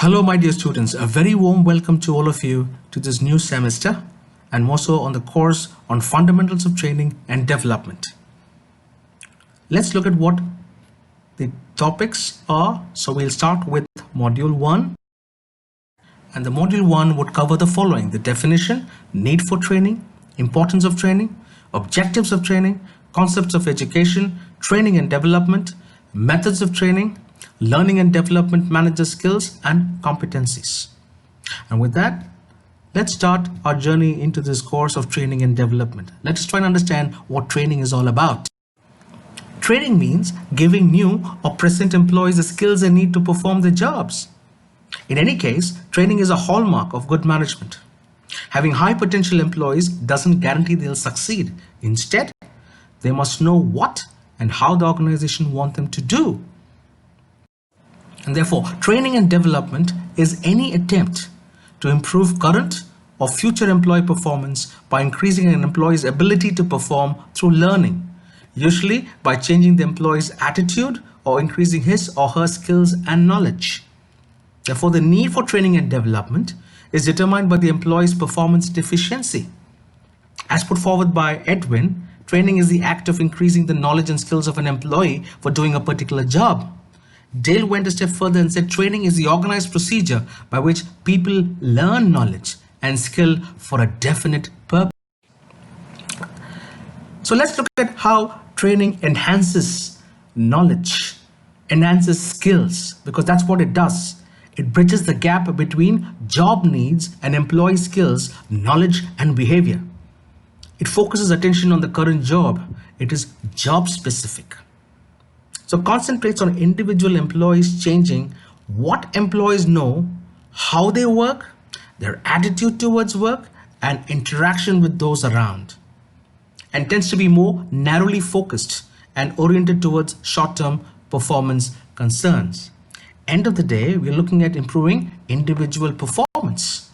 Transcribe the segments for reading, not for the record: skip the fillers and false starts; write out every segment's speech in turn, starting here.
Hello, my dear students. A very warm welcome to all of you to this new semester and more so on the course on fundamentals of training and development. Let's look at what the topics are. So we'll start with module 1. And the module 1 would cover the following: the definition, need for training, importance of training, objectives of training, concepts of education, training and development, methods of training, learning and development manager skills and competencies. And with that, let's start our journey into this course of training and development. Let's try and understand what training is all about. Training means giving new or present employees the skills they need to perform their jobs. In any case, training is a hallmark of good management. Having high potential employees doesn't guarantee they'll succeed. Instead, they must know what and how the organization wants them to do. And therefore, training and development is any attempt to improve current or future employee performance by increasing an employee's ability to perform through learning, usually by changing the employee's attitude or increasing his or her skills and knowledge. Therefore, the need for training and development is determined by the employee's performance deficiency. As put forward by Edwin, training is the act of increasing the knowledge and skills of an employee for doing a particular job. Dale went a step further and said training is the organized procedure by which people learn knowledge and skill for a definite purpose. So let's look at how training enhances knowledge, enhances skills, because that's what it does. It bridges the gap between job needs and employee skills, knowledge and behavior. It focuses attention on the current job. It is job specific. So concentrates on individual employees changing what employees know, how they work, their attitude towards work, and interaction with those around. And tends to be more narrowly focused and oriented towards short-term performance concerns. End of the day, we're looking at improving individual performance,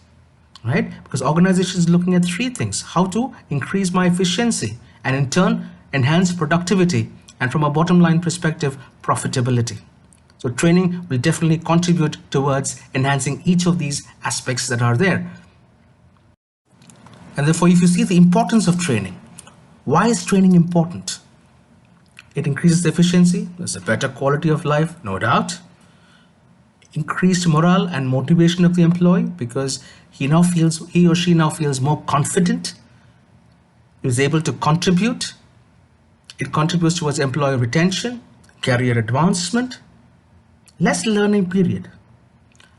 right? Because organizations are looking at three things: how to increase my efficiency and in turn enhance productivity, and from a bottom line perspective, profitability. So training will definitely contribute towards enhancing each of these aspects that are there. And therefore, if you see the importance of training, why is training important? It increases the efficiency, there's a better quality of life, no doubt. Increased morale and motivation of the employee because he or she now feels more confident, is able to contribute. It contributes towards employee retention, career advancement, less learning period,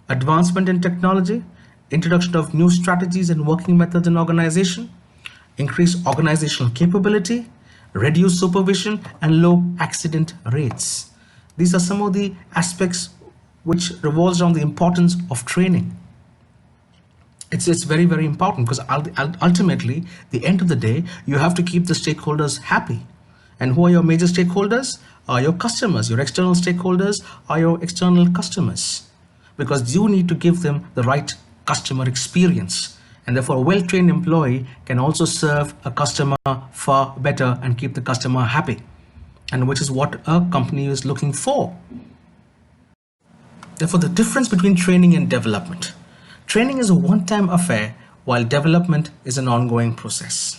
advancement in technology, introduction of new strategies and working methods in organization, increased organizational capability, reduced supervision, and low accident rates. These are some of the aspects which revolves around the importance of training. It's very, very important because ultimately, the end of the day, you have to keep the stakeholders happy. And who are your major stakeholders? Are your customers. Your external stakeholders are your external customers, because you need to give them the right customer experience. And therefore, a well-trained employee can also serve a customer far better and keep the customer happy, and which is what a company is looking for. Therefore, the difference between training and development. Training is a one-time affair, while development is an ongoing process.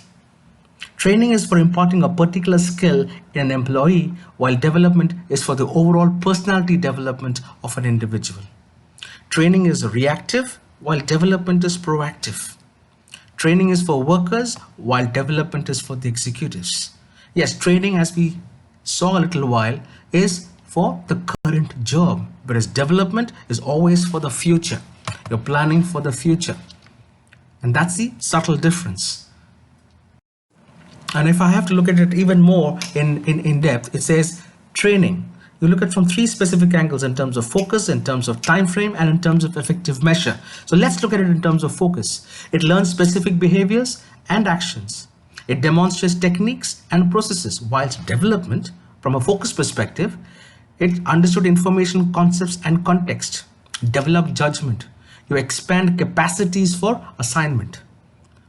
Training is for imparting a particular skill in an employee, while development is for the overall personality development of an individual. Training is reactive, while development is proactive. Training is for workers, while development is for the executives. Yes, training, as we saw a little while, is for the current job, whereas development is always for the future. You're planning for the future. And that's the subtle difference. And if I have to look at it even more in depth, it says training. You look at it from three specific angles: in terms of focus, in terms of time frame, and in terms of effective measure. So let's look at it in terms of focus. It learns specific behaviors and actions. It demonstrates techniques and processes, whilst development, from a focus perspective, it understood information, concepts, and context. Develop judgment. You expand capacities for assignment.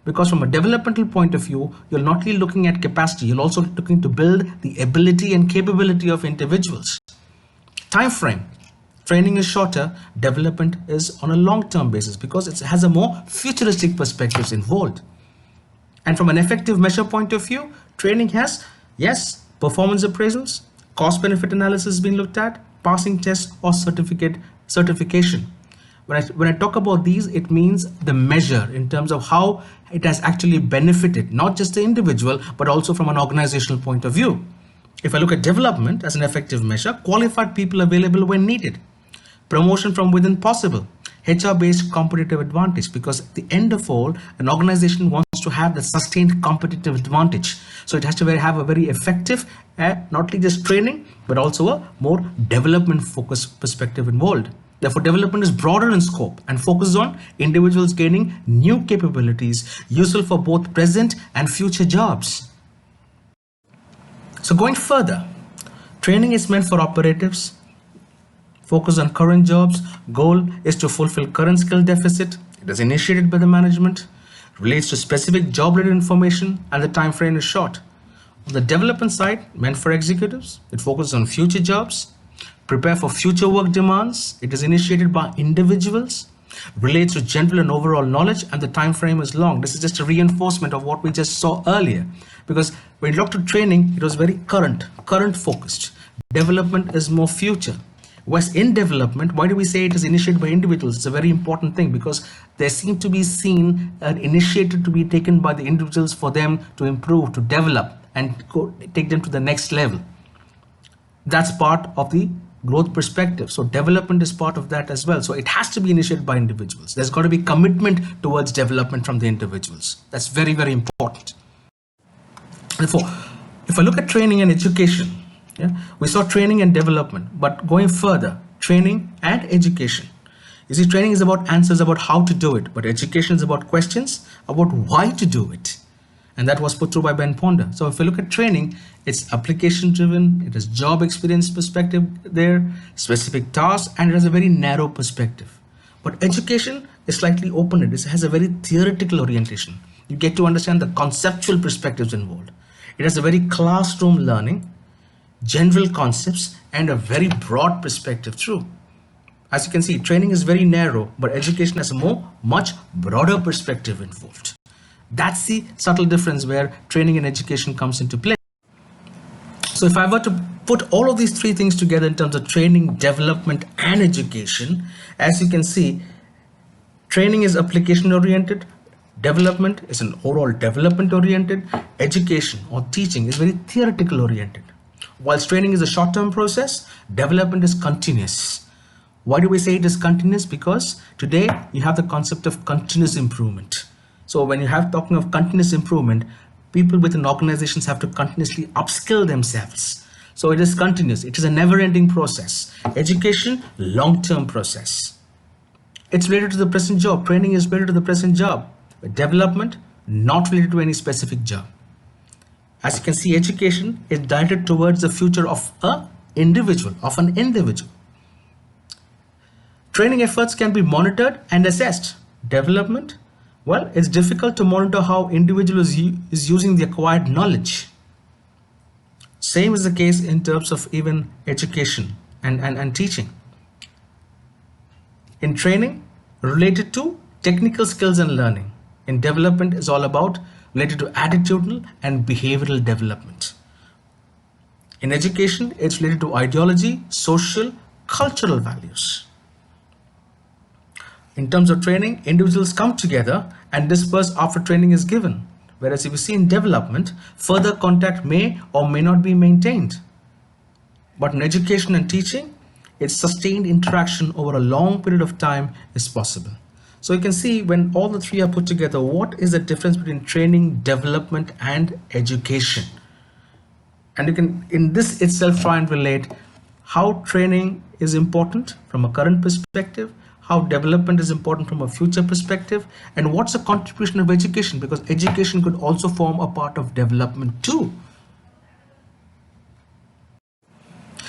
Because from a developmental point of view, you're not only looking at capacity, you're also looking to build the ability and capability of individuals. Time frame. Training is shorter, development is on a long-term basis because it has a more futuristic perspectives involved. And from an effective measure point of view, training has, yes, performance appraisals, cost benefit analysis being looked at, passing tests or certification. When I talk about these, it means the measure in terms of how it has actually benefited, not just the individual, but also from an organizational point of view. If I look at development as an effective measure, qualified people available when needed, promotion from within possible, HR-based competitive advantage, because at the end of all, an organization wants to have the sustained competitive advantage. So it has to have a very effective, not only just training, but also a more development-focused perspective involved. Therefore, development is broader in scope and focuses on individuals gaining new capabilities useful for both present and future jobs. So going further, training is meant for operatives, focus on current jobs, goal is to fulfill current skill deficit, it is initiated by the management, relates to specific job-related information, and the time frame is short. On the development side, meant for executives, it focuses on future jobs, prepare for future work demands, it is initiated by individuals, relates to general and overall knowledge, and the time frame is long. This is just a reinforcement of what we just saw earlier, because when you looked at training, it was very current focused. Development is more future. Whereas in development, why do we say it is initiated by individuals? It's a very important thing because they seem to be seen an initiative to be taken by the individuals for them to improve, to develop, and take them to the next level. That's part of the growth perspective. So development is part of that as well. So it has to be initiated by individuals. There's got to be commitment towards development from the individuals. That's very, very important. Therefore, if I look at training and education, we saw training and development, but going further, training and education. You see, training is about answers about how to do it, but education is about questions about why to do it. And that was put through by Ben Ponder. So if you look at training, it's application driven, it has job experience perspective there, specific tasks, and it has a very narrow perspective. But education is slightly open-ended. It has a very theoretical orientation. You get to understand the conceptual perspectives involved. It has a very classroom learning, general concepts, and a very broad perspective through. As you can see, training is very narrow, but education has a much broader perspective involved. That's the subtle difference where training and education comes into play. So if I were to put all of these three things together in terms of training, development, and education, as you can see, training is application oriented, development is an overall development oriented, education or teaching is very theoretical oriented. Whilst training is a short-term process, development is continuous. Why do we say it is continuous? Because today you have the concept of continuous improvement. So when you have talking of continuous improvement, people within organizations have to continuously upskill themselves. So it is continuous. It is a never-ending process. Education, long-term process. It's related to the present job. Training is related to the present job. Development, not related to any specific job. As you can see, education is directed towards the future of an individual. Training efforts can be monitored and assessed. Development, well, it's difficult to monitor how individual is using the acquired knowledge. Same is the case in terms of even education and teaching. In training, related to technical skills and learning. In development is all about related to attitudinal and behavioral development. In education, it's related to ideology, social, cultural values. In terms of training, individuals come together and disperse after training is given. Whereas if you see in development, further contact may or may not be maintained. But in education and teaching, its sustained interaction over a long period of time is possible. So you can see when all the three are put together, what is the difference between training, development, and education? And you can, in this itself, try and relate how training is important from a current perspective, how development is important from a future perspective, and what's the contribution of education, because education could also form a part of development too.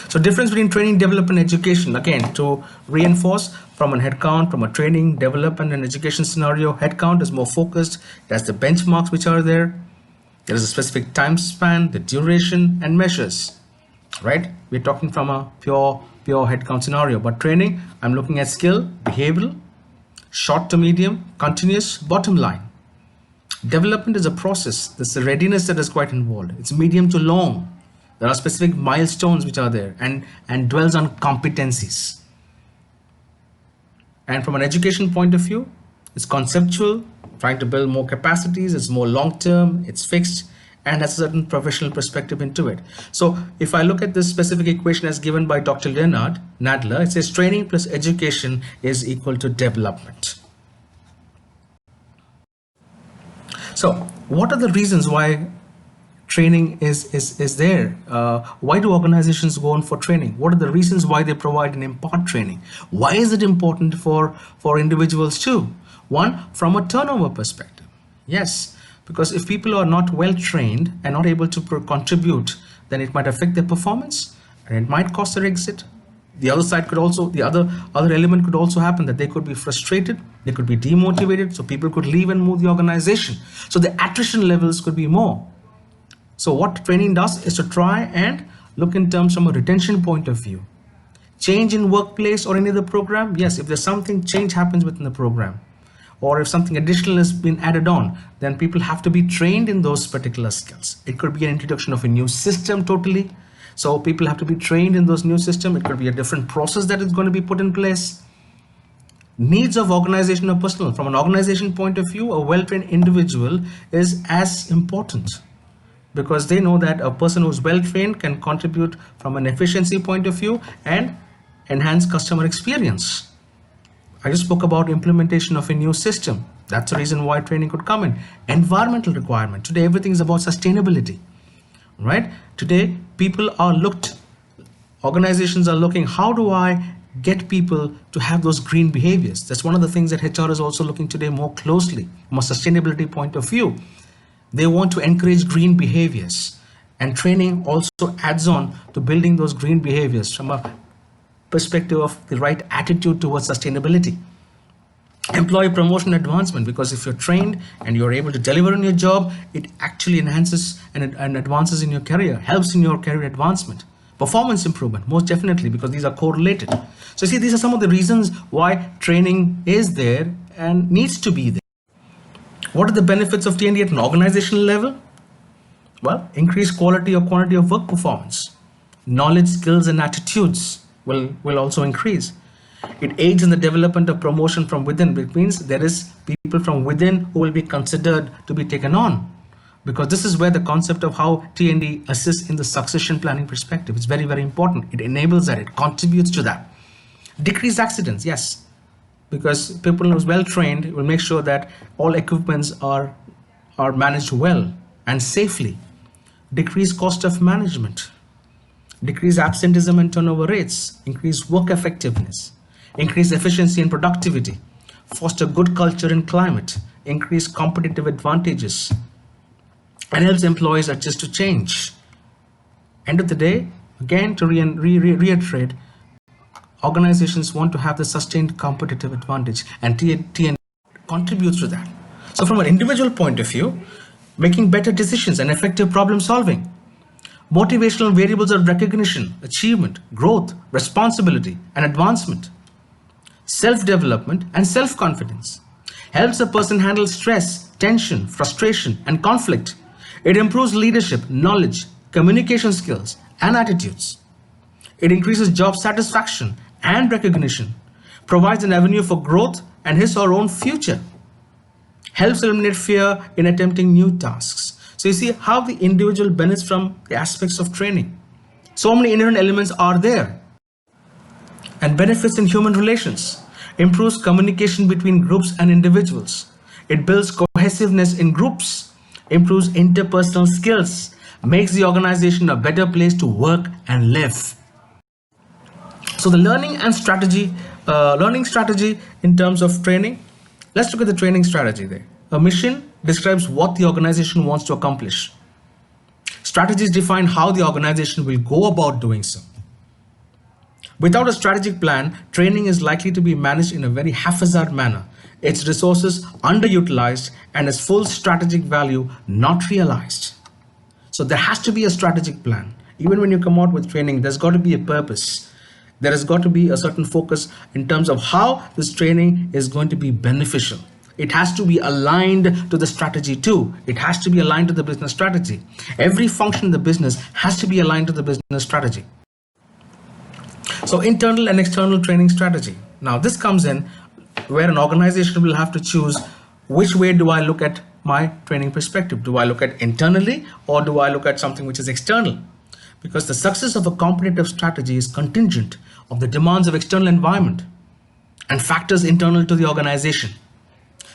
So difference between training, development, and education, again, to reinforce from a headcount, from a training, development, and education scenario, headcount is more focused. It has the benchmarks which are there. There is a specific time span, the duration, and measures, right? We're talking from a pure pure headcount scenario. But training, I'm looking at skill, behavioral, short to medium, continuous, bottom line. Development is a process. There's a readiness that is quite involved. It's medium to long. There are specific milestones which are there and dwells on competencies. And from an education point of view, it's conceptual, trying to build more capacities, it's more long-term, it's fixed, and has a certain professional perspective into it. So if I look at this specific equation as given by Dr. Leonard Nadler, it says training plus education is equal to development. So what are the reasons why training is there? Why do organizations go on for training? What are the reasons why they provide and impart training? Why is it important for individuals too? One, from a turnover perspective. Yes, because if people are not well trained and not able to contribute, then it might affect their performance and it might cause their exit. The other side could also, the other element could also happen, that they could be frustrated, they could be demotivated, so people could leave and move the organization. So the attrition levels could be more. So what training does is to try and look in terms from a retention point of view. Change in workplace or any other program, yes, if there's something, change happens within the program, or if something additional has been added on, then people have to be trained in those particular skills. It could be an introduction of a new system totally. So people have to be trained in those new systems. It could be a different process that is going to be put in place. Needs of organization or personal. From an organization point of view, a well-trained individual is as important, because they know that a person who's well-trained can contribute from an efficiency point of view and enhance customer experience. I just spoke about implementation of a new system. That's the reason why training could come in. Environmental requirement. Today, everything is about sustainability, right? Today, organizations are looking, how do I get people to have those green behaviors? That's one of the things that HR is also looking today more closely from a sustainability point of view. They want to encourage green behaviors, and training also adds on to building those green behaviors from a perspective of the right attitude towards sustainability. Employee promotion advancement, because if you're trained and you're able to deliver on your job, it actually enhances and advances in your career, helps in your career advancement. Performance improvement, most definitely, because these are correlated. So see, these are some of the reasons why training is there and needs to be there. What are the benefits of T&D at an organizational level? Well, increased quality or quantity of work performance. Knowledge, skills, and attitudes will also increase. It aids in the development of promotion from within, which means there is people from within who will be considered to be taken on, because this is where the concept of how T&D assists in the succession planning perspective is very, very important. It enables that, it contributes to that. Decreased accidents, yes, because people who are well trained will make sure that all equipments are managed well and safely. Decreased cost of management, decreased absenteeism and turnover rates, increased work effectiveness, increase efficiency and productivity, foster good culture and climate, increase competitive advantages, and helps employees adjust to change. End of the day, again, to reiterate, organizations want to have the sustained competitive advantage, and T&D contributes to that. So from an individual point of view, making better decisions and effective problem solving. Motivational variables are recognition, achievement, growth, responsibility, and advancement. Self-development and self-confidence. Helps a person handle stress, tension, frustration, and conflict. It improves leadership, knowledge, communication skills, and attitudes. It increases job satisfaction and recognition. Provides an avenue for growth and his or her own future. Helps eliminate fear in attempting new tasks. So you see how the individual benefits from the aspects of training. So many inherent elements are there. And benefits in human relations. Improves communication between groups and individuals. It builds cohesiveness in groups. Improves interpersonal skills. Makes the organization a better place to work and live. So the learning strategy in terms of training. Let's look at the training strategy there. A mission describes what the organization wants to accomplish. Strategies define how the organization will go about doing so. Without a strategic plan, training is likely to be managed in a very haphazard manner, its resources underutilized, and its full strategic value not realized. So there has to be a strategic plan. Even when you come out with training, there's got to be a purpose. There has got to be a certain focus in terms of how this training is going to be beneficial. It has to be aligned to the strategy too. It has to be aligned to the business strategy. Every function in the business has to be aligned to the business strategy. So internal and external training strategy. Now this comes in where an organization will have to choose which way do I look at my training perspective. Do I look at internally or do I look at something which is external? Because the success of a competitive strategy is contingent of the demands of external environment and factors internal to the organization.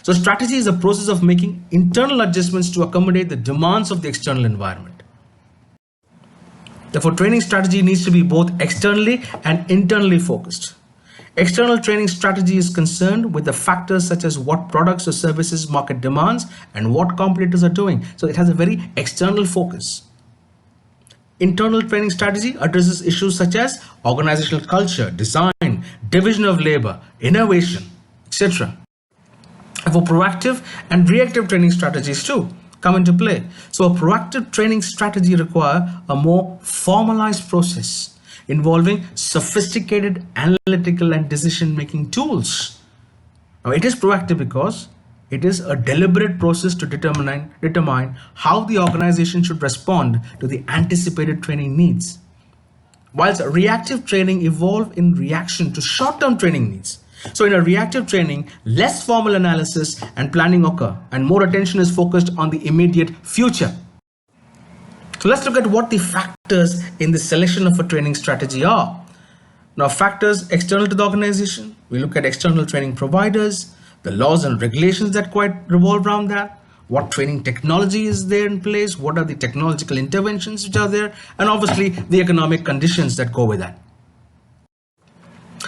So strategy is a process of making internal adjustments to accommodate the demands of the external environment. Therefore, training strategy needs to be both externally and internally focused. External training strategy is concerned with the factors such as what products or services market demands and what competitors are doing. So it has a very external focus. Internal training strategy addresses issues such as organizational culture, design, division of labor, innovation, etc. For proactive and reactive training strategies too come into play. So a proactive training strategy requires a more formalized process involving sophisticated analytical and decision-making tools. Now it is proactive because it is a deliberate process to determine how the organization should respond to the anticipated training needs. Whilst reactive training evolves in reaction to short-term training needs. So in a reactive training, less formal analysis and planning occur and more attention is focused on the immediate future. So let's look at what the factors in the selection of a training strategy are. Now factors external to the organization, we look at external training providers, the laws and regulations that quite revolve around that, what training technology is there in place, what are the technological interventions which are there, and obviously the economic conditions that go with that.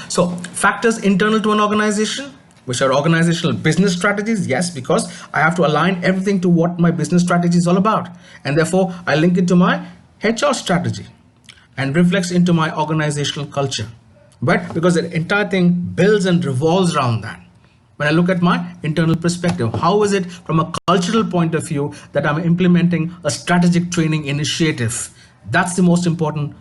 So factors internal to an organization, which are organizational business strategies. Yes, because I have to align everything to what my business strategy is all about. And therefore I link it to my HR strategy and reflects into my organizational culture. But because the entire thing builds and revolves around that. When I look at my internal perspective, how is it from a cultural point of view that I'm implementing a strategic training initiative? That's the most important